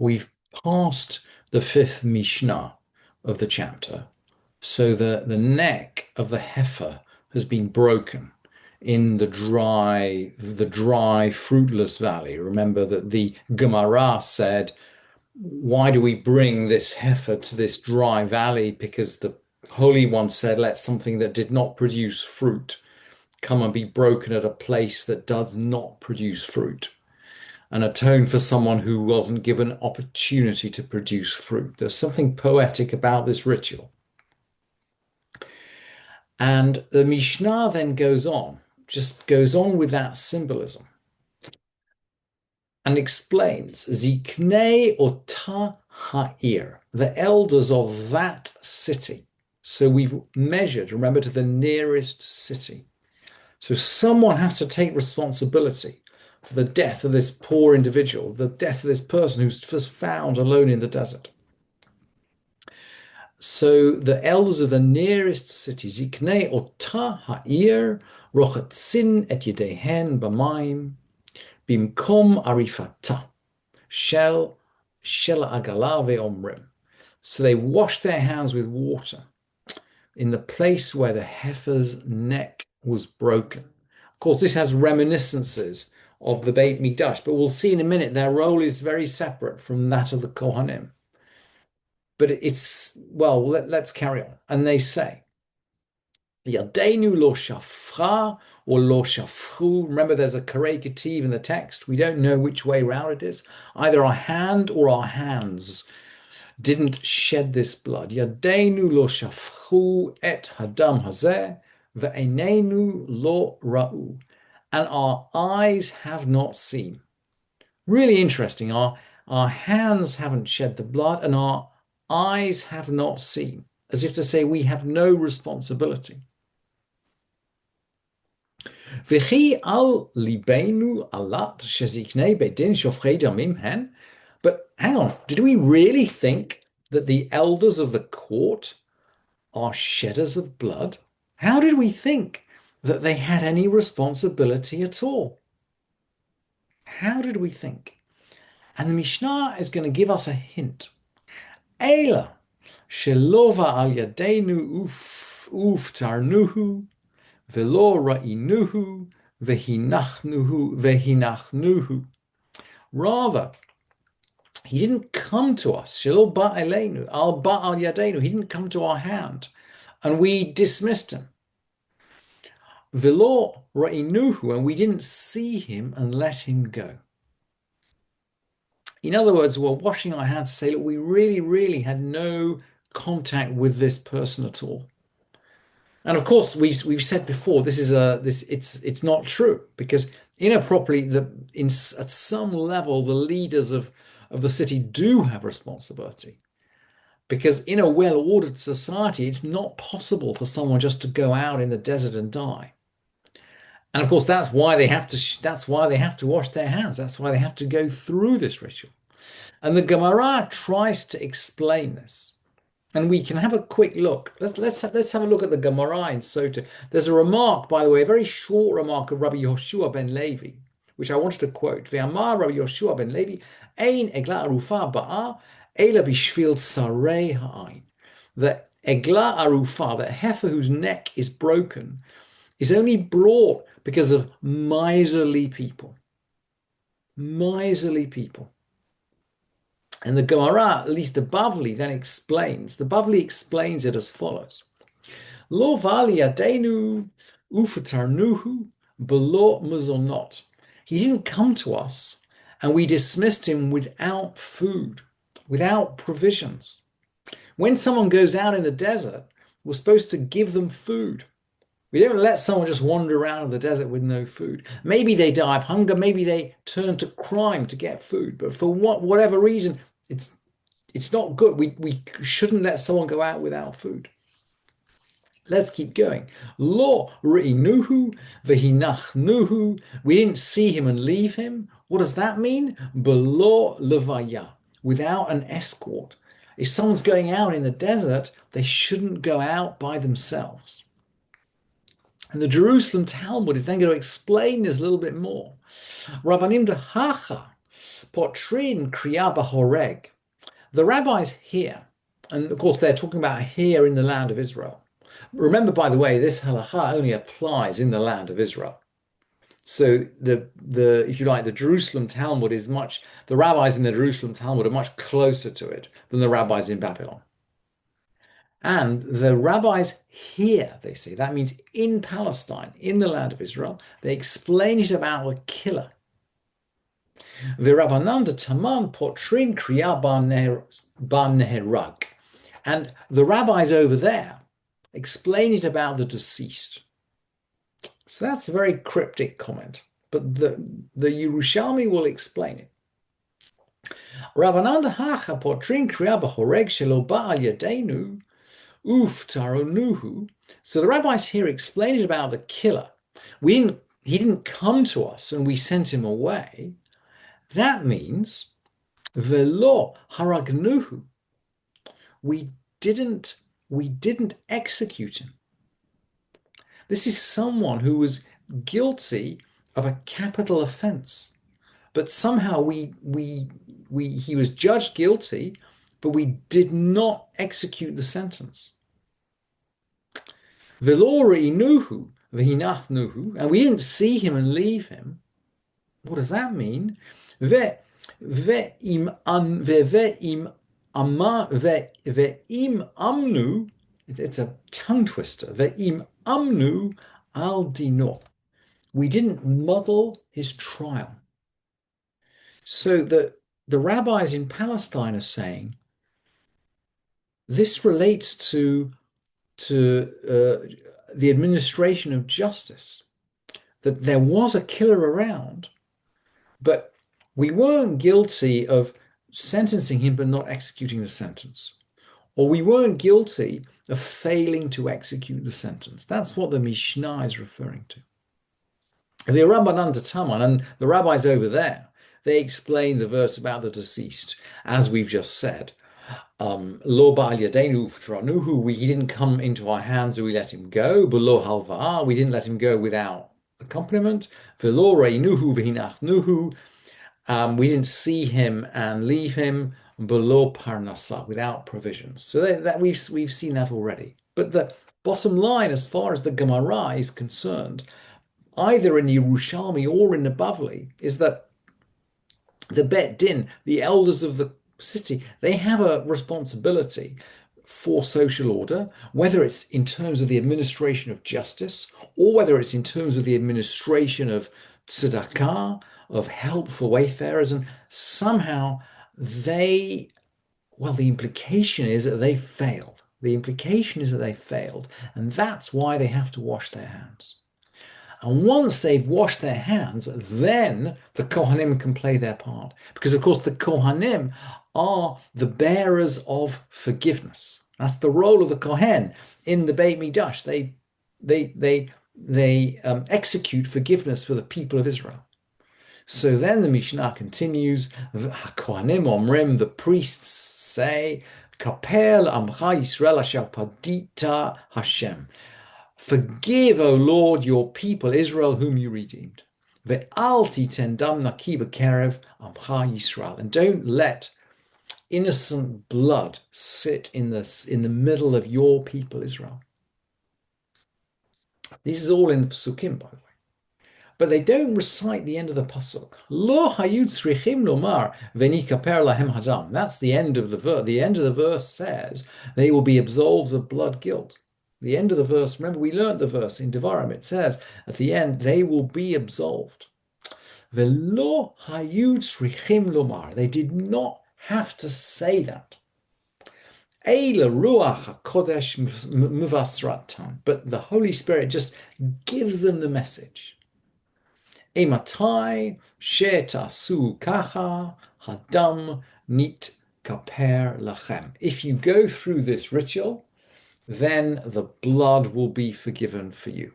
We've passed the fifth Mishnah of the chapter. So the neck of the heifer has been broken in the dry, fruitless valley. Remember that the Gemara said, why do we bring this heifer to this dry valley? Because the Holy One said, let something that did not produce fruit come and be broken at a place that does not produce fruit, and atone for someone who wasn't given opportunity to produce fruit. There's something poetic about this ritual. And the Mishnah then just goes on with that symbolism and explains, Ziknei ota ha'ir, the elders of that city. So we've measured, remember, to the nearest city. So someone has to take responsibility for the death of this poor individual, the death of this person who's just found alone in the desert. So the elders of the nearest city, Ziknei ota ha'ir, rochatzin et yedehen b'mayim, bimkom arifata, shel agala ve'omrim. So they washed their hands with water in the place where the heifer's neck was broken. Of course, this has reminiscences of the Beit Mikdash, but we'll see in a minute their role is very separate from that of the Kohanim. But let's carry on. And they say, Yadeinu lo shafra or lo shafru. Remember, there's a karei ketiv in the text. We don't know which way round it is. Either our hand or our hands didn't shed this blood. Yadeinu lo shafru et hadam hazeh ve'einenu lo ra'u. And our eyes have not seen. Really interesting. Our hands haven't shed the blood and our eyes have not seen, as if to say we have no responsibility. V'chi al libeinu alat sheziknei bedin shofrei damim hen. But hang on, did we really think that the elders of the court are shedders of blood? How did we think that they had any responsibility at all? How did we think? And the Mishnah is going to give us a hint. Ela shelova al yadeinu uftarnuhu velo ra'inuhu vehinachnuhu. Rather, he didn't come to us. Shelo ba eleinu al ba al yadeinu. He didn't come to our hand, and we dismissed him. Velo ra'inuhu, and we didn't see him and let him go. In other words, we're washing our hands to say, look, we really, really had no contact with this person at all. And of course, we've said before, it's not true, because inappropriately, at some level, the leaders of the city do have responsibility. Because in a well-ordered society, it's not possible for someone just to go out in the desert and die. And of course, that's why they have to wash their hands. That's why they have to go through this ritual. And the Gemara tries to explain this. And we can have a quick look. Let's have a look at the Gemara in Sotah. There's a remark, by the way, a very short remark of Rabbi Yoshua ben Levi, which I wanted to quote. Ve'amar Rabbi Yoshua ben Levi, ein egla arufa ba'a ela bishvil sarei ha'ain. The egla arufa, the heifer whose neck is broken, is only brought because of miserly people. Miserly people. And the Gemara, at least the Bavli, then explains. The Bavli explains it as follows. Lo vali adenu ufatarnuhu belo muzonot. He didn't come to us, and we dismissed him without food, without provisions. When someone goes out in the desert, we're supposed to give them food. We don't let someone just wander around in the desert with no food. Maybe they die of hunger. Maybe they turn to crime to get food. But for whatever reason, it's not good. We shouldn't let someone go out without food. Let's keep going. Lo ri'inuhu vehinachnuhu. We didn't see him and leave him. What does that mean? Belo levaya, without an escort. If someone's going out in the desert, they shouldn't go out by themselves. And the Jerusalem Talmud is then going to explain this a little bit more. Rabbanim de Hacha Potrin kriya b'horeg. The rabbis here, and of course they're talking about here in the land of Israel. Remember, by the way, this halacha only applies in the land of Israel. So the if you like, the Jerusalem Talmud is much, the rabbis in the Jerusalem Talmud are much closer to it than the rabbis in Babylon. And the rabbis here, they say, that means in Palestine, in the land of Israel, they explain it about a killer. V'Rabbanan Taman potrin kriya bar neherag. And the rabbis over there explain it about the deceased. So that's a very cryptic comment, but the Yerushalmi will explain it. Rabbanan hacha potrin kriya b'horeg shelo ba'al yadeinu uf taronuhu. So the rabbis here explain it about the killer. He didn't come to us and we sent him away. That means velo haragnuhu. We didn't execute him. This is someone who was guilty of a capital offense, but somehow he was judged guilty, but we did not execute the sentence. Velo reinuhu v'hinachnuhu, and we didn't see him and leave him. What does that mean? Ve'im amnu, it's a tongue twister. Ve'im amnu al dino. We didn't muddle his trial. So the rabbis in Palestine are saying this relates to the administration of justice, that there was a killer around, but we weren't guilty of sentencing him but not executing the sentence, or we weren't guilty of failing to execute the sentence. That's what the Mishnah is referring to. The Rabbanan Taman, and the rabbis over there, they explain the verse about the deceased, as we've just said. Lo ba'al yadeinu uftranuhu, he didn't come into our hands and we let him go. Below halva'ah, we didn't let him go without accompaniment. Velo reinuhu v'hinachnuhu, we didn't see him and leave him. Below parnasa, without provisions. So that we've seen that already. But the bottom line, as far as the Gemara is concerned, either in the Yerushalmi or in the Bavli, is that the Bet Din, the elders of the city, they have a responsibility for social order, whether it's in terms of the administration of justice or whether it's in terms of the administration of tzedakah, of help for wayfarers, and somehow the implication is that they failed. The implication is that they failed, and that's why they have to wash their hands. And once they've washed their hands, then the Kohanim can play their part. Because, of course, the Kohanim are the bearers of forgiveness. That's the role of the Kohen in the Beit Midrash. They execute forgiveness for the people of Israel. So then the Mishnah continues, HaKohanim Omrim, the priests say, Kapel Amcha Yisrael Asher Padita Hashem. Forgive, O Lord, your people Israel whom you redeemed. Ve'al titen dam naki b'kerev amcha Yisrael. And don't let innocent blood sit in the middle of your people Israel. This is all in the Pesukim, by the way. But they don't recite the end of the pasuk. Lo hayu tzrichim lomar v'nikaper lahem hadam. That's the end of the verse. The end of the verse says they will be absolved of blood guilt. The end of the verse, remember we learned the verse in Devarim, it says at the end they will be absolved. V'lo hayu tzrichim lomar. They did not have to say that. Eila ruach hakodesh muvasratan. But the Holy Spirit just gives them the message. Ematai shetasu kacha hadam nit kaper lachem. If you go through this ritual, then the blood will be forgiven for you.